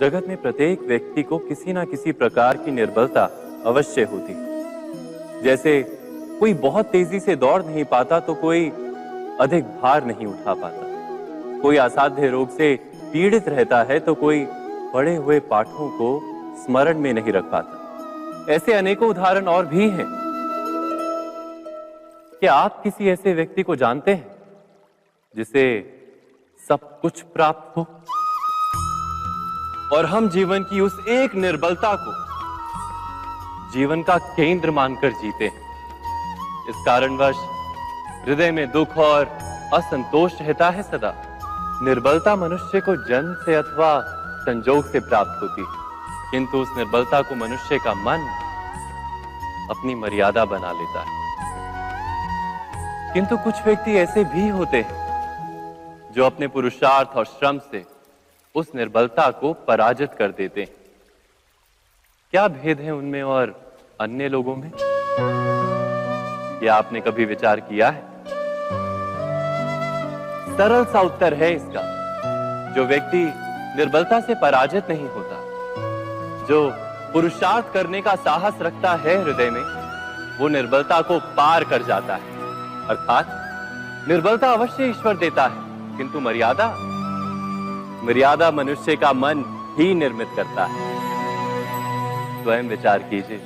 जगत में प्रत्येक व्यक्ति को किसी ना किसी प्रकार की निर्बलता अवश्य होती है। जैसे कोई बहुत तेजी से दौड़ नहीं पाता तो कोई अधिक भार नहीं उठा पाता, कोई असाध्य रोग से पीड़ित रहता है तो कोई पढ़े हुए पाठों को स्मरण में नहीं रख पाता। ऐसे अनेकों उदाहरण और भी हैं। क्या आप किसी ऐसे व्यक्ति को जानते हैं जिसे सब कुछ प्राप्त हो और हम जीवन की उस एक निर्बलता को जीवन का केंद्र मानकर जीते हैं? इस कारणवश हृदय में दुख और असंतोष रहता है सदा। निर्बलता मनुष्य को जन्म से अथवा संजोग से प्राप्त होती है, किंतु उस निर्बलता को मनुष्य का मन अपनी मर्यादा बना लेता है। किंतु कुछ व्यक्ति ऐसे भी होते हैं जो अपने पुरुषार्थ और श्रम से उस निर्बलता को पराजित कर देते हैं। क्या भेद है उनमें और अन्य लोगों में? क्या आपने कभी विचार किया है? सरल सा उत्तर है इसका। जो व्यक्ति निर्बलता से पराजित नहीं होता, जो पुरुषार्थ करने का साहस रखता है हृदय में, वो निर्बलता को पार कर जाता है। अर्थात निर्बलता अवश्य ईश्वर देता है, किंतु मर्यादा मनुष्य का मन ही निर्मित करता है। स्वयं विचार कीजिए।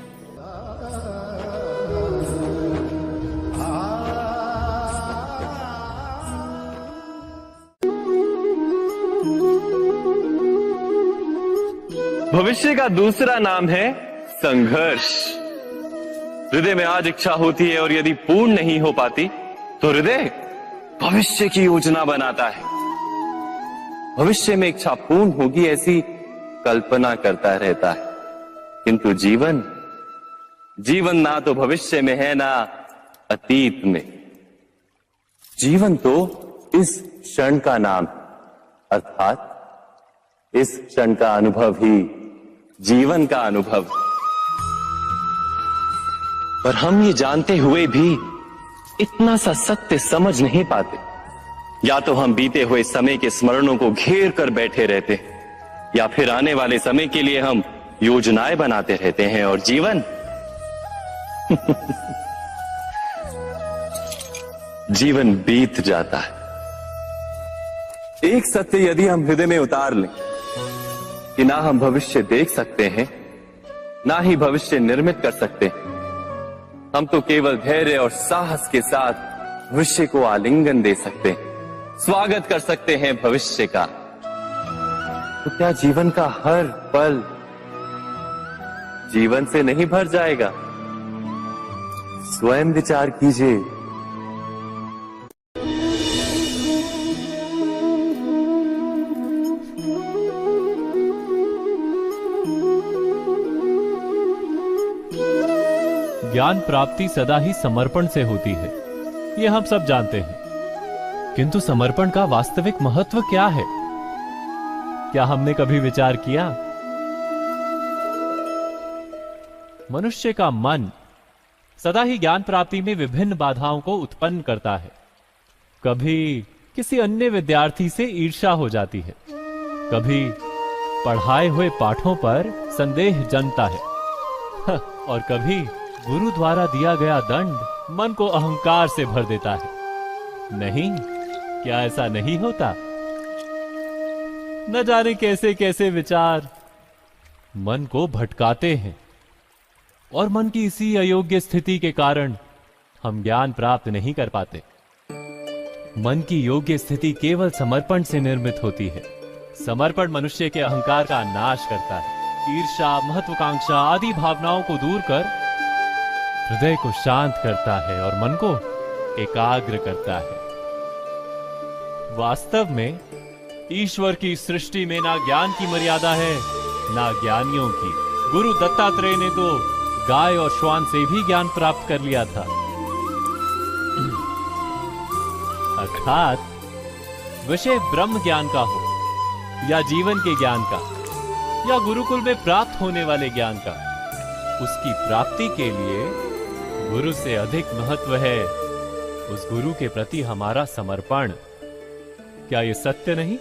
भविष्य का दूसरा नाम है संघर्ष। हृदय में आज इच्छा होती है और यदि पूर्ण नहीं हो पाती तो हृदय भविष्य की योजना बनाता है। भविष्य में इच्छा पूर्ण होगी ऐसी कल्पना करता रहता है, किंतु जीवन ना तो भविष्य में है ना अतीत में। जीवन तो इस क्षण का नाम, अर्थात इस क्षण का अनुभव ही जीवन का अनुभव। पर हम ये जानते हुए भी इतना सा सत्य समझ नहीं पाते। या तो हम बीते हुए समय के स्मरणों को घेर कर बैठे रहते हैं, या फिर आने वाले समय के लिए हम योजनाएं बनाते रहते हैं और जीवन जीवन बीत जाता है। एक सत्य यदि हम हृदय में उतार लें कि ना हम भविष्य देख सकते हैं, ना ही भविष्य निर्मित कर सकते हैं, हम तो केवल धैर्य और साहस के साथ भविष्य को आलिंगन दे सकते हैं, स्वागत कर सकते हैं भविष्य का। तो क्या जीवन का हर पल जीवन से नहीं भर जाएगा? स्वयं विचार कीजिए। ज्ञान प्राप्ति सदा ही समर्पण से होती है, यह हम सब जानते हैं। किंतु समर्पण का वास्तविक महत्व क्या है? क्या हमने कभी विचार किया? मनुष्य का मन सदा ही ज्ञान प्राप्ति में विभिन्न बाधाओं को उत्पन्न करता है। कभी किसी अन्य विद्यार्थी से ईर्ष्या हो जाती है, कभी पढ़ाए हुए पाठों पर संदेह जन्मता है और कभी गुरु द्वारा दिया गया दंड मन को अहंकार से भर देता है। नहीं, क्या ऐसा नहीं होता? न जाने कैसे कैसे विचार मन को भटकाते हैं और मन की इसी अयोग्य स्थिति के कारण हम ज्ञान प्राप्त नहीं कर पाते। मन की योग्य स्थिति केवल समर्पण से निर्मित होती है। समर्पण मनुष्य के अहंकार का नाश करता है, ईर्ष्या, महत्वाकांक्षा आदि भावनाओं को दूर कर हृदय को शांत करता है और मन को एकाग्र करता है। वास्तव में ईश्वर की सृष्टि में ना ज्ञान की मर्यादा है ना ज्ञानियों की। गुरु दत्तात्रेय ने तो गाय और श्वान से भी ज्ञान प्राप्त कर लिया था। अर्थात विषय ब्रह्म ज्ञान का हो या जीवन के ज्ञान का या गुरुकुल में प्राप्त होने वाले ज्ञान का, उसकी प्राप्ति के लिए गुरु से अधिक महत्व है उस गुरु के प्रति हमारा समर्पण। क्या यह सत्य नहीं?